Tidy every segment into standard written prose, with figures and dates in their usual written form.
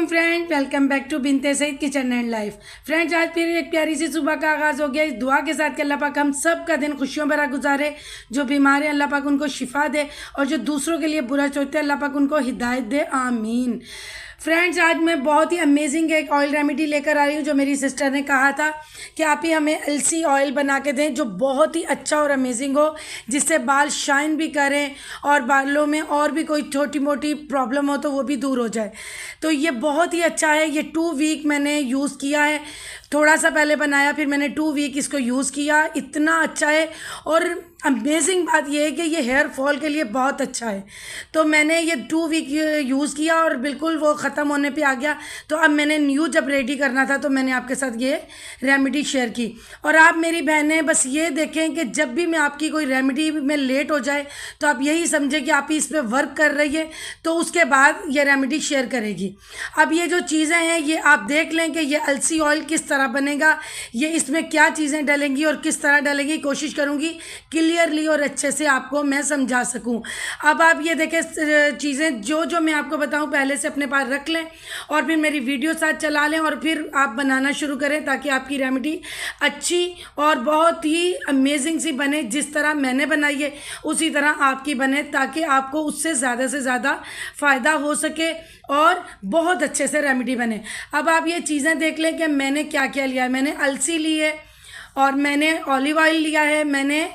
Friend, welcome back to Binte Saeed kitchen and life. Friends, आज फिर एक प्यारी सी सुबह का आगाज़ हो गया इस दुआ के साथ कि अल्लाह पाक हम सब का दिन खुशियों भरा गुजारे। जो बीमार है अल्लाह पाक उनको शिफा दे और जो दूसरों के लिए बुरा सोचते हैं अल्लाह पाक उनको हिदायत दे, आमीन। फ्रेंड्स, आज मैं बहुत ही अमेजिंग एक ऑयल रेमेडी लेकर आई हूँ जो मेरी सिस्टर ने कहा था कि आप ही हमें अलसी ऑयल बना के दें जो बहुत ही अच्छा और अमेजिंग हो, जिससे बाल शाइन भी करें और बालों में और भी कोई छोटी मोटी प्रॉब्लम हो तो वो भी दूर हो जाए। तो ये बहुत ही अच्छा है। ये 2 वीक मैंने यूज़ किया है, थोड़ा सा पहले बनाया फिर मैंने 2 वीक इसको यूज़ किया। इतना अच्छा है और अमेजिंग बात यह है कि ये हेयर फॉल के लिए बहुत अच्छा है। तो मैंने ये 2 वीक यूज़ किया और बिल्कुल वो ख़त्म होने पे आ गया। तो अब मैंने न्यू जब रेडी करना था तो मैंने आपके साथ ये रेमेडी शेयर की। और आप मेरी बहनें बस ये देखें कि जब भी मैं आपकी कोई रेमेडी में लेट हो जाए तो आप यही समझें कि आप इस पर वर्क कर रही है, तो उसके बाद ये रेमेडी शेयर करेगी। अब ये जो चीज़ें हैं ये आप देख लें कि ये अलसी ऑयल किस तरह बनेगा, ये इसमें क्या चीज़ें डलेंगी और किस तरह डलेंगी। कोशिश करूँगी क्लियरली और अच्छे से आपको मैं समझा सकूं। अब आप ये देखें, चीज़ें जो जो मैं आपको बताऊं पहले से अपने पास रख लें और फिर मेरी वीडियो साथ चला लें और फिर आप बनाना शुरू करें ताकि आपकी रेमेडी अच्छी और बहुत ही अमेजिंग सी बने। जिस तरह मैंने बनाई है उसी तरह आपकी बने ताकि आपको उससे ज़्यादा से ज़्यादा फ़ायदा हो सके और बहुत अच्छे से रेमेडी बने। अब आप ये चीज़ें देख लें कि मैंने क्या क्या लिया है। मैंने अलसी ली है और मैंने ऑलिव ऑयल लिया है, मैंने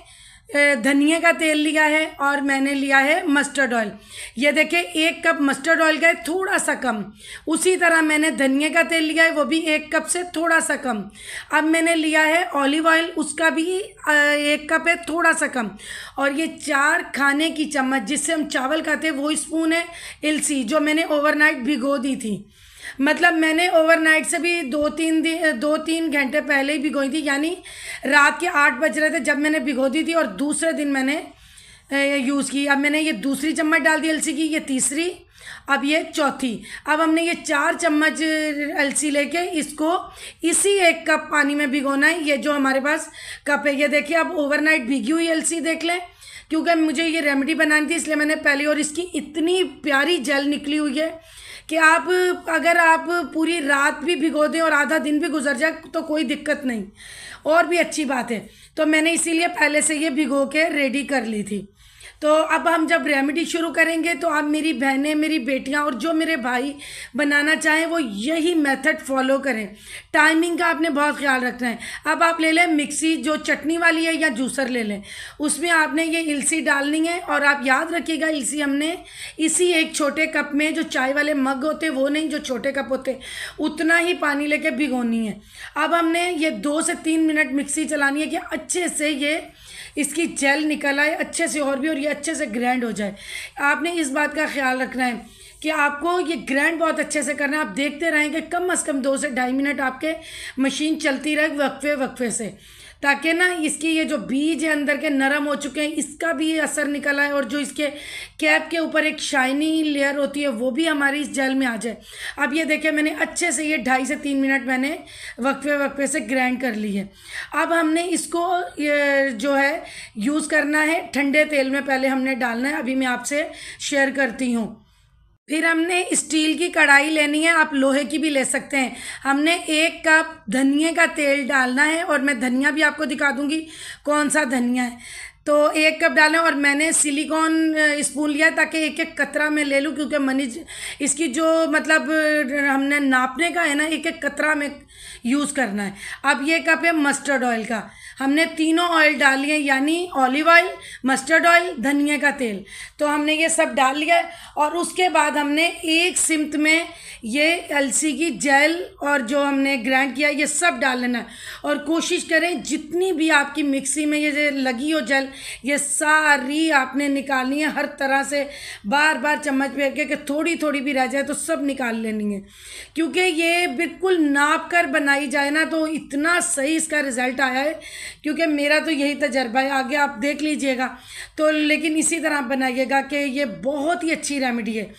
धनिया का तेल लिया है और मैंने लिया है मस्टर्ड ऑयल। ये देखिए 1 कप मस्टर्ड ऑयल का है, थोड़ा सा कम। उसी तरह मैंने धनिया का तेल लिया है, वो भी 1 कप से थोड़ा सा कम। अब मैंने लिया है ऑलिव ऑयल, उसका भी 1 कप है, थोड़ा सा कम। और ये 4 खाने की चम्मच जिससे हम चावल खाते हैं वो स्पून है अलसी, जो मैंने ओवरनाइट भिगो दी थी। मतलब मैंने ओवरनाइट से भी 2-3 घंटे पहले ही भिगोई थी, यानी रात के 8 बज रहे थे जब मैंने भिगो दी थी और दूसरे दिन मैंने यूज़ की। अब मैंने ये दूसरी चम्मच डाल दी अलसी की, ये तीसरी, अब ये चौथी। अब हमने ये 4 चम्मच अलसी लेके इसको इसी 1 कप पानी में भिगोना है। ये जो हमारे पास कप है, ये देखिए अब ओवरनाइट भीगी हुई अलसी देख लें, क्योंकि मुझे ये रेमेडी बनानी थी इसलिए मैंने पहले। और इसकी इतनी प्यारी जेल निकली हुई है कि आप अगर आप पूरी रात भी भिगो दें और आधा दिन भी गुजर जाए तो कोई दिक्कत नहीं, और भी अच्छी बात है। तो मैंने इसीलिए पहले से ये भिगो के रेडी कर ली थी। तो अब हम जब रेमेडी शुरू करेंगे तो आप मेरी बहनें, मेरी बेटियां और जो मेरे भाई बनाना चाहें वो यही मेथड फॉलो करें। टाइमिंग का आपने बहुत ख्याल रखना है। अब आप ले लें मिक्सी जो चटनी वाली है या जूसर ले लें, उसमें आपने ये अलसी डालनी है। और आप याद रखिएगा अलसी हमने इसी एक छोटे कप में, जो चाय वाले मग होते वो नहीं, जो छोटे कप होते, उतना ही पानी लेके भिगोनी है। अब हमने ये 2 से 3 मिनट मिक्सी चलानी है कि अच्छे से ये इसकी जेल निकल आए अच्छे से और ये अच्छे से ग्राइंड हो जाए। आपने इस बात का ख्याल रखना है कि आपको ये ग्राइंड बहुत अच्छे से करना है। आप देखते रहेंगे कम से कम 2 से 2.5 मिनट आपके मशीन चलती रहे वक्फे वक्फे से, ताकि ना इसकी ये जो बीज है अंदर के नरम हो चुके हैं इसका भी ये असर निकल आए और जो इसके कैप के ऊपर एक शाइनी लेयर होती है वो भी हमारी इस जेल में आ जाए। अब ये देखिए मैंने अच्छे से ये 2.5 से 3 मिनट मैंने वक्फे वक्फे से ग्राइंड कर ली है। अब हमने इसको जो है यूज़ करना है ठंडे तेल में, पहले हमने डालना है, अभी मैं आपसे शेयर करती हूँ। फिर हमने स्टील की कढ़ाई लेनी है, आप लोहे की भी ले सकते हैं। हमने 1 कप धनिया का तेल डालना है और मैं धनिया भी आपको दिखा दूंगी कौन सा धनिया है। तो 1 कप डालें और मैंने सिलिकॉन स्पून लिया ताकि एक एक कतरा में ले लूँ, क्योंकि मनीज इसकी जो मतलब हमने नापने का है ना, एक एक कतरा में यूज़ करना है। अब ये कप है मस्टर्ड ऑयल का, हमने तीनों ऑयल डाल लिए, यानी ऑलिव ऑयल, मस्टर्ड ऑयल, धनिया का तेल। तो हमने ये सब डाल लिया है और उसके बाद हमने एक सिमत में ये अलसी की जेल और जो हमने ग्राइंड किया ये सब डाल लेना है। और कोशिश करें जितनी भी आपकी मिक्सी में ये लगी हो जेल ये सारी आपने निकालनी है, हर तरह से बार बार चम्मच फेर के थोड़ी थोड़ी भी रह जाए तो सब निकाल लेनी है। क्योंकि ये बिल्कुल नाप कर बनाई जाए ना तो इतना सही इसका रिज़ल्ट आया है, क्योंकि मेरा तो यही तजर्बा है, आगे आप देख लीजिएगा। तो लेकिन इसी तरह बनाइएगा कि ये बहुत ही अच्छी रेमेडी है।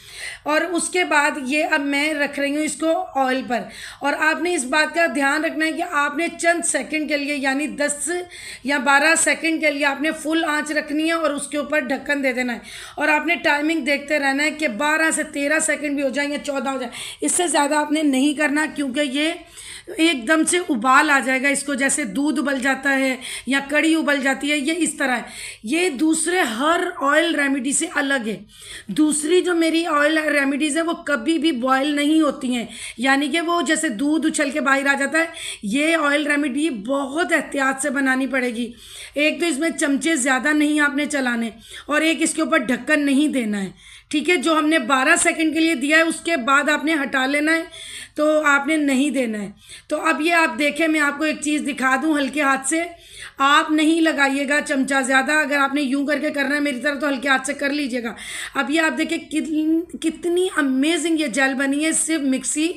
और उसके बाद ये अब मैं रख रही हूँ इसको ऑयल पर। और आपने इस बात का ध्यान रखना है कि आपने चंद सेकंड के लिए, यानी 10 या 12 सेकंड के लिए आपने फुल आंच रखनी है और उसके ऊपर ढक्कन दे देना है और आपने टाइमिंग देखते रहना है कि 12 से 13 सेकंड भी हो जाएंगे, 14 हो जाए, इससे ज़्यादा आपने नहीं करना, क्योंकि ये एकदम से उबाल आ जाएगा इसको, जैसे दूध उबल जाता है या कड़ी उबल जाती है, ये इस तरह है। ये दूसरे हर ऑयल रेमेडी से अलग है। दूसरी जो मेरी ऑयल रेमेडीज़ हैं वो कभी भी बॉयल नहीं होती हैं, यानी कि वो जैसे दूध उछल के बाहर आ जाता है। ये ऑयल रेमेडी बहुत एहतियात से बनानी पड़ेगी। एक तो इसमें चमचे ज़्यादा नहीं आपने चलाने और एक इसके ऊपर ढक्कन नहीं देना है, ठीक है। जो हमने 12 सेकंड के लिए दिया है उसके बाद आपने हटा लेना है, तो आपने नहीं देना है। तो अब ये आप देखें, मैं आपको एक चीज़ दिखा दूं हल्के हाथ से, आप नहीं लगाइएगा चमचा ज़्यादा। अगर आपने यूं करके करना है मेरी तरह तो हल्के हाथ से कर लीजिएगा। अब ये आप देखें कितनी अमेजिंग ये जेल बनी है, सिर्फ मिक्सी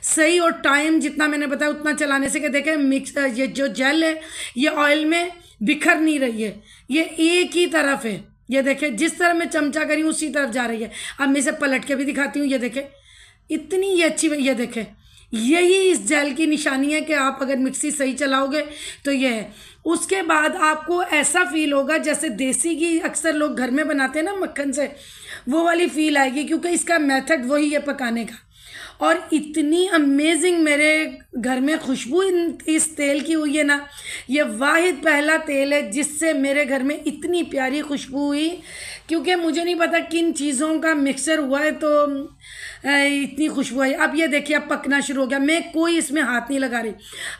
सही और टाइम जितना मैंने बताया उतना चलाने से। कि देखें ये जो जेल है ये ऑयल में बिखर नहीं रही है, ये एक ही तरफ है। ये देखें जिस तरह मैं चमचा करी उसी तरफ जा रही है। अब मैं इसे पलट के भी दिखाती हूँ। ये देखें इतनी ये अच्छी, ये देखें यही इस जेल की निशानी है कि आप अगर मिक्सी सही चलाओगे तो ये है। उसके बाद आपको ऐसा फील होगा जैसे देसी घी अक्सर लोग घर में बनाते हैं ना मक्खन से, वो वाली फील आएगी, क्योंकि इसका मेथड वही है पकाने का। और इतनी अमेजिंग मेरे घर में खुशबू इस तेल की हुई है ना, ये वाहिद पहला तेल है जिससे मेरे घर में इतनी प्यारी खुशबू हुई, क्योंकि मुझे नहीं पता किन चीज़ों का मिक्सचर हुआ है तो इतनी खुशबू आई। अब ये देखिए अब पकना शुरू हो गया, मैं कोई इसमें हाथ नहीं लगा रही।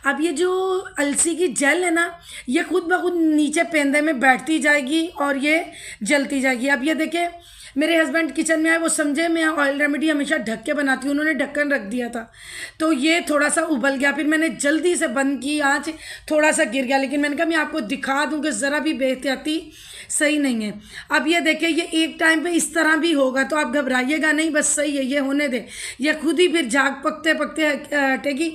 अब ये जो अलसी की जेल है ना, ये खुद ब खुद नीचे पेंदे में बैठती जाएगी और ये जलती जाएगी। अब ये देखिए मेरे हस्बैंड किचन में आए, वो समझे मैं ऑयल रेमेडी हमेशा ढक के बनाती हूँ, उन्होंने ढक्कन रख दिया था तो ये थोड़ा सा उबल गया। फिर मैंने जल्दी से बंद की आँच, थोड़ा सा गिर गया, लेकिन मैंने कहा मैं आपको दिखा दूँ कि ज़रा भी बेहतियाती सही नहीं है। अब ये देखिए ये एक टाइम पे इस तरह भी होगा तो आप घबराइएगा नहीं, बस सही है, ये होने दे, ये खुद ही फिर झाग पकते पकते हटेगी।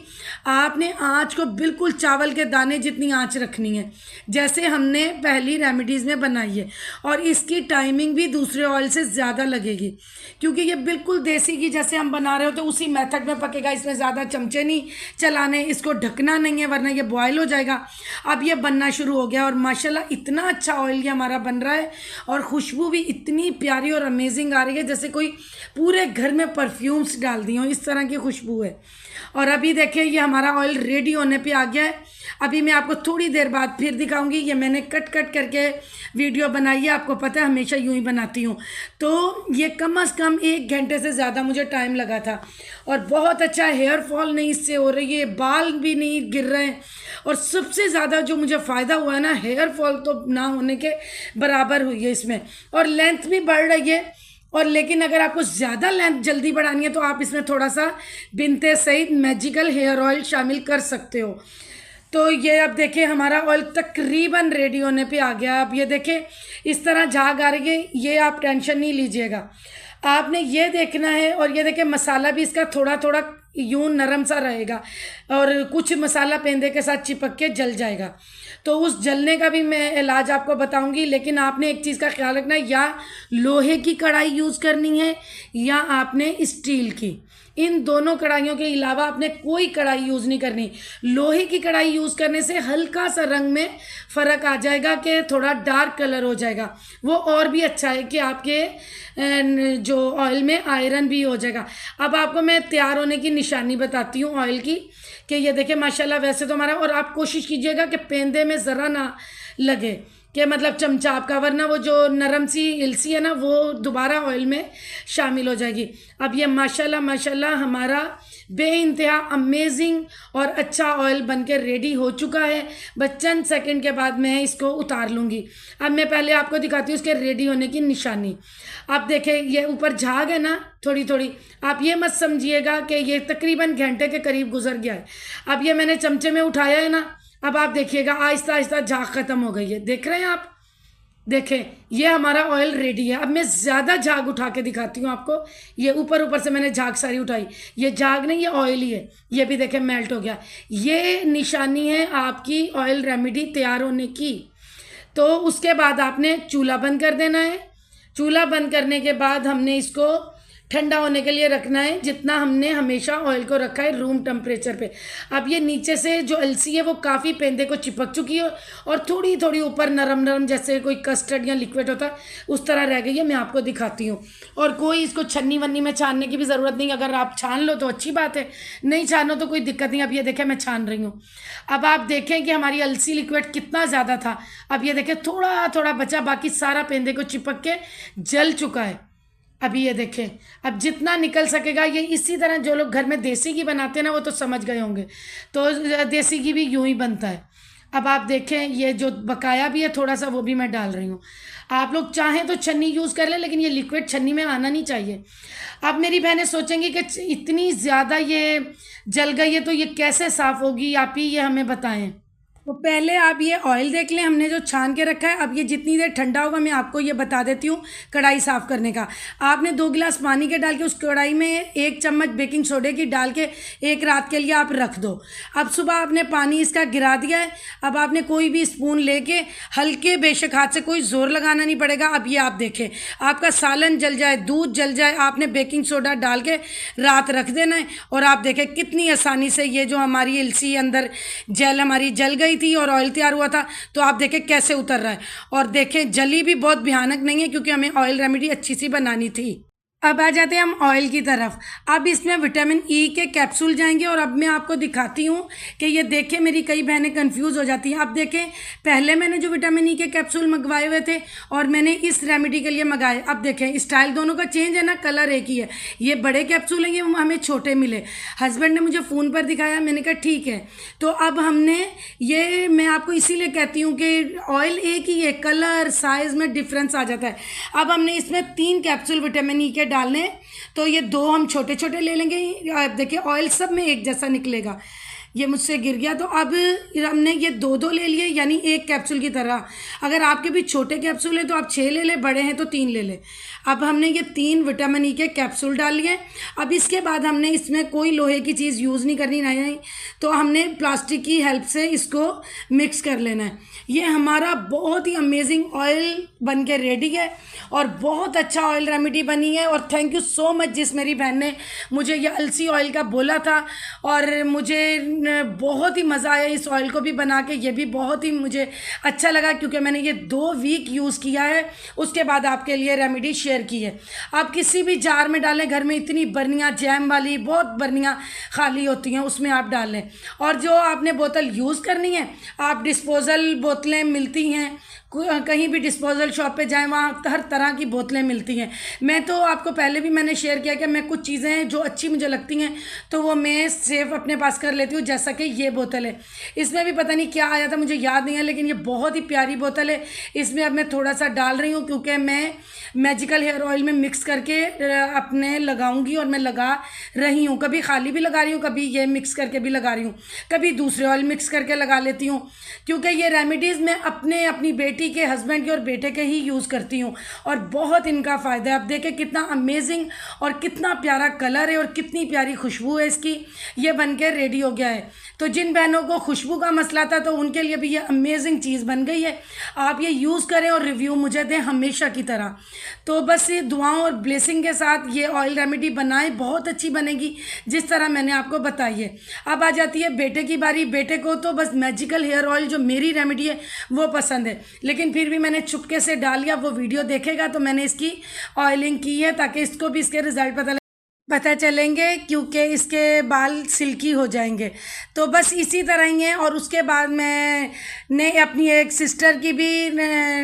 आपने आँच को बिल्कुल चावल के दाने जितनी आँच रखनी है जैसे हमने पहली रेमेडीज़ में बनाई है, और इसकी टाइमिंग भी दूसरे ऑयल से ज़्यादा लगेगी, क्योंकि ये बिल्कुल देसी घी जैसे हम बना रहे हो तो उसी मेथड में पकेगा। इसमें ज़्यादा चमचे नहीं चलाने, इसको ढकना नहीं है वरना ये बॉयल हो जाएगा। अब ये बनना शुरू हो गया और माशाल्लाह इतना अच्छा ऑयल ये हमारा बन रहा है और खुशबू भी इतनी प्यारी और अमेजिंग आ रही है जैसे कोई पूरे घर में परफ्यूम्स डाल दी हो, इस तरह की खुशबू है। और अभी देखिए ये हमारा ऑयल रेडी होने पे आ गया है। अभी मैं आपको थोड़ी देर बाद फिर दिखाऊंगी। ये मैंने कट करके वीडियो बनाई है, आपको पता है हमेशा यूं ही बनाती हूँ। तो ये कम से कम 1 घंटे से ज़्यादा मुझे टाइम लगा था और बहुत अच्छा हेयर फॉल नहीं इससे हो रही है, बाल भी नहीं गिर रहे हैं, और सबसे ज़्यादा जो मुझे फ़ायदा हुआ है ना, हेयर फॉल तो ना होने के बराबर हुई है इसमें, और लेंथ भी बढ़ रही है। और लेकिन अगर आपको ज़्यादा लेंथ जल्दी बढ़ानी है तो आप इसमें थोड़ा सा बिनते सहित मैजिकल हेयर ऑयल शामिल कर सकते हो। तो ये अब देखिए हमारा ऑयल तकरीबन रेडी होने पे आ गया। अब ये देखें इस तरह झाग आ रही है, ये आप टेंशन नहीं लीजिएगा, आपने ये देखना है। और ये देखिए मसाला भी इसका थोड़ा थोड़ा यूं नरम सा रहेगा और कुछ मसाला पेंदे के साथ चिपक के जल जाएगा, तो उस जलने का भी मैं इलाज आपको बताऊंगी। लेकिन आपने एक चीज़ का ख्याल रखना है, या लोहे की कढ़ाई यूज़ करनी है या आपने स्टील की। इन दोनों कढ़ाइयों के अलावा आपने कोई कढ़ाई यूज़ नहीं करनी। लोहे की कढ़ाई यूज़ करने से हल्का सा रंग में फ़र्क आ जाएगा कि थोड़ा डार्क कलर हो जाएगा, वो और भी अच्छा है कि आपके जो ऑयल में आयरन भी हो जाएगा। अब आपको मैं तैयार होने की निशानी बताती हूँ ऑयल की, कि ये देखिए माशाल्लाह वैसे तो हमारा, और आप कोशिश कीजिएगा कि पेंदे में ज़रा ना लगे, कि मतलब चमचा आपका, वरना वो जो नरम सी इलसी है ना वो दोबारा ऑयल में शामिल हो जाएगी। अब ये माशाल्लाह हमारा बेइंतहा अमेजिंग और अच्छा ऑयल बनके रेडी हो चुका है। बस चंद सेकंड के बाद मैं इसको उतार लूँगी। अब मैं पहले आपको दिखाती हूँ इसके रेडी होने की निशानी। आप देखें ये ऊपर झाग है ना थोड़ी थोड़ी, आप ये मत समझिएगा कि ये तकरीबन घंटे के करीब गुजर गया है। अब ये मैंने चमचे में उठाया है ना, अब आप देखिएगा आहिस्ता आहिस्ता झाग ख़त्म हो गई है, देख रहे हैं आप, देखें ये हमारा ऑयल रेडी है। अब मैं ज़्यादा झाग उठा के दिखाती हूँ आपको। ये ऊपर से मैंने झाग सारी उठाई, ये झाग नहीं ये ऑयल ही है, ये भी देखें मेल्ट हो गया। ये निशानी है आपकी ऑयल रेमेडी तैयार होने की। तो उसके बाद आपने चूल्हा बंद कर देना है। चूल्हा बंद करने के बाद हमने इसको ठंडा होने के लिए रखना है, जितना हमने हमेशा ऑयल को रखा है रूम टेम्परेचर पे। अब ये नीचे से जो अलसी है वो काफ़ी पेंदे को चिपक चुकी है और थोड़ी थोड़ी ऊपर नरम नरम जैसे कोई कस्टर्ड या लिक्विड होता है उस तरह रह गई है। मैं आपको दिखाती हूँ। और कोई इसको छन्नी वन्नी में छानने की भी ज़रूरत नहीं, अगर आप छान लो तो अच्छी बात है, नहीं छानो तो कोई दिक्कत नहीं। अब ये देखें मैं छान रही हूँ। अब आप देखें कि हमारी अलसी लिक्विड कितना ज़्यादा था, अब ये देखें थोड़ा थोड़ा बचा, बाकी सारा पेंदे को चिपक के जल चुका है। अभी ये देखें, अब जितना निकल सकेगा ये इसी तरह, जो लोग घर में देसी घी बनाते हैं ना वो तो समझ गए होंगे, तो देसी घी भी यूं ही बनता है। अब आप देखें ये जो बकाया भी है थोड़ा सा वो भी मैं डाल रही हूँ। आप लोग चाहें तो छन्नी यूज़ कर लें, लेकिन ये लिक्विड छन्नी में आना नहीं चाहिए। अब मेरी बहनें सोचेंगी कि इतनी ज़्यादा ये जल गई है तो ये कैसे साफ़ होगी, आप ही ये हमें बताएं। तो पहले आप ये ऑयल देख लें हमने जो छान के रखा है। अब ये जितनी देर ठंडा होगा मैं आपको ये बता देती हूँ कढ़ाई साफ़ करने का। आपने 2 गिलास पानी के डाल के उस कढ़ाई में 1 चम्मच बेकिंग सोडे की डाल के एक रात के लिए आप रख दो। अब सुबह आपने पानी इसका गिरा दिया है। अब आपने कोई भी स्पून लेके हल्के बेशक हाथ से, कोई ज़ोर लगाना नहीं पड़ेगा। अब ये आप देखें आपका सालन जल जाए, दूध जल जाए, आपने बेकिंग सोडा डाल के रात रख देना है। और आप देखें कितनी आसानी से ये जो हमारी अलसी अंदर जेल हमारी जल गई थी और ऑयल तैयार हुआ था, तो आप देखें कैसे उतर रहा है। और देखें जली भी बहुत भयानक नहीं है, क्योंकि हमें ऑयल रेमेडी अच्छी सी बनानी थी। अब आ जाते हैं हम ऑयल की तरफ। अब इसमें विटामिन ई के कैप्सूल जाएंगे और अब मैं आपको दिखाती हूँ कि ये देखें, मेरी कई बहनें कंफ्यूज हो जाती हैं। अब देखें पहले मैंने जो विटामिन ई के कैप्सूल मंगवाए हुए थे और मैंने इस रेमेडी के लिए मंगाए। अब देखें स्टाइल दोनों का चेंज है ना, कलर एक ही है। ये बड़े कैप्सूल हैं, ये हमें छोटे मिले। हस्बैंड ने मुझे फ़ोन पर दिखाया, मैंने कहा ठीक है। तो अब हमने ये, मैं आपको इसीलिए कहती हूँ कि ऑयल एक ही है, कलर साइज़ में डिफरेंस आ जाता है। अब हमने इसमें 3 कैप्सूल विटामिन ई के डालने, तो ये 2 हम छोटे छोटे ले लेंगे। आप देखिए ऑयल सब में एक जैसा निकलेगा। ये मुझसे गिर गया, तो अब हमने ये 2 ले लिए, यानी 1 कैप्सूल की तरह। अगर आपके भी छोटे कैप्सूल हैं तो आप 6 ले लें, बड़े हैं तो 3 ले लें। अब हमने ये 3 विटामिन ई के कैप्सूल डाल लिए। अब इसके बाद हमने इसमें कोई लोहे की चीज़ यूज़ नहीं करनी, नहीं, तो हमने प्लास्टिक की हेल्प से इसको मिक्स कर लेना है। ये हमारा बहुत ही अमेजिंग ऑयल बन के रेडी है और बहुत अच्छा ऑयल रेमेडी बनी है। और थैंक यू सो मच जिस मेरी बहन ने मुझे ये अलसी ऑयल का बोला था, और मुझे बहुत ही मज़ा आया इस ऑयल को भी बना के। ये भी बहुत ही मुझे अच्छा लगा, क्योंकि मैंने ये 2 वीक यूज़ किया है, उसके बाद आपके लिए रेमेडी शेयर की है। आप किसी भी जार में डालें, घर में इतनी बर्नियाँ जैम वाली बहुत बर्नियाँ खाली होती हैं, उसमें आप डालें। और जो आपने बोतल यूज़ करनी है, आप डिस्पोज़ल बोतलें मिलती हैं, कहीं भी डिस्पोजल शॉप पे जाएं वहाँ हर तरह की बोतलें मिलती हैं। मैं तो आपको पहले भी मैंने शेयर किया कि मैं कुछ चीज़ें जो अच्छी मुझे लगती हैं तो वो मैं सेव अपने पास कर लेती हूँ, जैसा कि ये बोतल है। इसमें भी पता नहीं क्या आया था, मुझे याद नहीं है, लेकिन ये बहुत ही प्यारी बोतल है। इसमें अब मैं थोड़ा सा डाल रही हूँ, क्योंकि मैं मैजिकल हेयर ऑयल में मिक्स करके अपने लगाऊंगी, और मैं लगा रही हूँ। कभी खाली भी लगा रही हूँ, कभी ये मिक्स करके भी लगा रही हूँ, कभी दूसरे ऑयल मिक्स करके लगा लेती हूँ, क्योंकि ये रेमेडीज़ मैं अपनी बेटी के, हस्बैंड के और बेटे के ही यूज़ करती हूँ और बहुत इनका फ़ायदा है। अब देखें कितना अमेजिंग और कितना प्यारा कलर है और कितनी प्यारी खुशबू है इसकी। ये बन के रेडी हो गया है। तो जिन बहनों को खुशबू का मसला था तो उनके लिए भी ये अमेजिंग चीज़ बन गई है। आप ये यूज़ करें और रिव्यू मुझे दें हमेशा की तरह। तो बस ये दुआओं और ब्लेसिंग के साथ ये ऑयल रेमेडी बनाएं, बहुत अच्छी बनेगी जिस तरह मैंने आपको बताई है। अब आ जाती है बेटे की बारी। बेटे को तो बस मैजिकल हेयर ऑयल जो मेरी रेमेडी है वो पसंद है, लेकिन फिर भी मैंने चुपके से डाल लिया। वो वीडियो देखेगा तो मैंने इसकी ऑयलिंग की है, ताकि इसको भी इसके रिजल्ट पता चलेंगे, क्योंकि इसके बाल सिल्की हो जाएंगे। तो बस इसी तरह ही है। और उसके बाद मैंने अपनी एक सिस्टर की भी,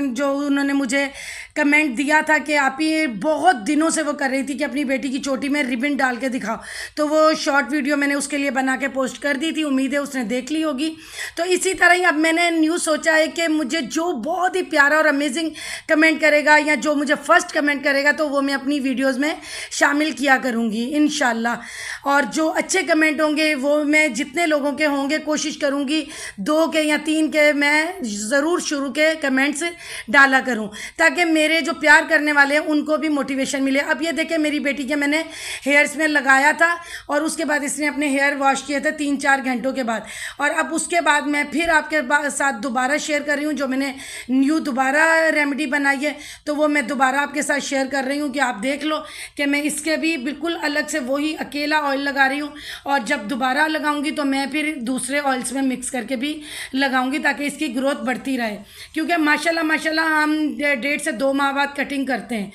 जो उन्होंने मुझे कमेंट दिया था कि आप ही बहुत दिनों से वो कर रही थी कि अपनी बेटी की चोटी में रिबन डाल के दिखाओ, तो वो शॉर्ट वीडियो मैंने उसके लिए बना के पोस्ट कर दी थी। उम्मीद है उसने देख ली होगी। तो इसी तरह ही अब मैंने न्यू सोचा है कि मुझे जो बहुत ही प्यारा और अमेजिंग कमेंट करेगा, या जो मुझे फर्स्ट कमेंट करेगा, तो वो मैं अपनी वीडियोज़ में शामिल किया करूँगी इंशाल्लाह। और जो अच्छे कमेंट होंगे वो मैं जितने लोगों के होंगे कोशिश करूँगी 2 के या 3 के मैं ज़रूर शुरू के कमेंट्स डाला करूँ, ताकि मेरे जो प्यार करने वाले हैं उनको भी मोटिवेशन मिले। अब ये देखें मेरी बेटी के मैंने हेयर्स में लगाया था और उसके बाद इसने अपने हेयर वॉश किए थे 3-4 घंटों के बाद, और अब उसके बाद मैं फिर आपके साथ दोबारा शेयर कर रही हूँ जो मैंने न्यू दोबारा रेमेडी बनाई है, तो वो मैं दोबारा आपके साथ शेयर कर रही हूँ कि आप देख लो कि मैं इसके भी बिल्कुल अलग से वही अकेला ऑयल लगा रही हूँ, और जब दोबारा लगाऊंगी तो मैं फिर दूसरे ऑयल्स में मिक्स करके भी लगाऊंगी ताकि इसकी ग्रोथ बढ़ती रहे, क्योंकि माशाल्लाह माशाल्लाह हम 1.5 से 2 माह बाद कटिंग करते हैं।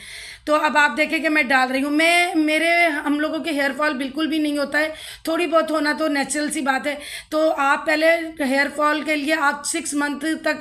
तो अब आप देखें कि मैं डाल रही हूँ, हम लोगों के हेयर फॉल बिल्कुल भी नहीं होता है, थोड़ी बहुत होना तो नेचुरल सी बात है। तो आप पहले हेयर फॉल के लिए आप 6 मंथ तक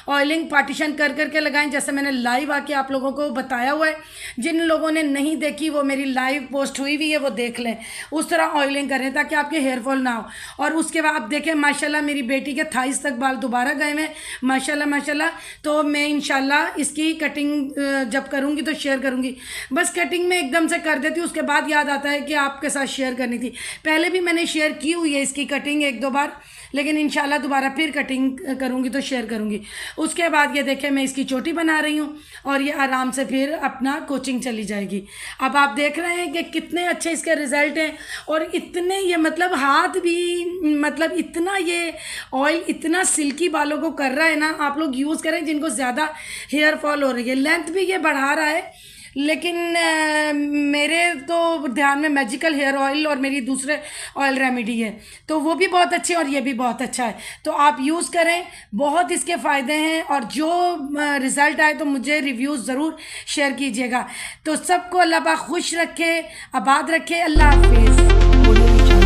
ऑयलिंग पार्टीशन कर करके लगाएं, जैसे मैंने लाइव आके आप लोगों को बताया हुआ है। जिन लोगों ने नहीं देखी वो मेरी लाइव पोस्ट हुई हुई है, वो देख लें, उस तरह ऑयलिंग करें ताकि आपके हेयर फॉल ना हो। और उसके बाद आप देखें माशाल्लाह मेरी बेटी के थाइस तक बाल दोबारा गए हैं माशाल्लाह माशाल्लाह। तो मैं इंशाल्लाह इसकी कटिंग जब करूँगी तो शेयर करूँगी। बस कटिंग में एकदम से कर देती हूँ, उसके बाद याद आता है कि आपके साथ शेयर करनी थी। पहले भी मैंने शेयर की हुई है इसकी कटिंग 1-2 बार, लेकिन इंशाल्लाह दोबारा फिर कटिंग करूँगी तो शेयर करूँगी। उसके बाद ये देखें मैं इसकी चोटी बना रही हूँ और ये आराम से फिर अपना कोचिंग चली जाएगी। अब आप देख रहे हैं कि कितने अच्छे इसके रिज़ल्ट हैं, और इतने ये मतलब हाथ भी मतलब इतना ये ऑयल इतना सिल्की बालों को कर रहा है ना। आप लोग यूज़ करें जिनको ज़्यादा हेयर फॉल हो रही है, लेंथ भी ये बढ़ा रहा है, लेकिन मेरे तो ध्यान में मैजिकल हेयर ऑयल और मेरी दूसरे ऑयल रेमेडी है, तो वो भी बहुत अच्छे और ये भी बहुत अच्छा है। तो आप यूज़ करें, बहुत इसके फ़ायदे हैं, और जो रिज़ल्ट आए तो मुझे रिव्यूज़ ज़रूर शेयर कीजिएगा। तो सबको अल्लाह पाक खुश रखे, आबाद रखे। अल्लाह हाफिज़।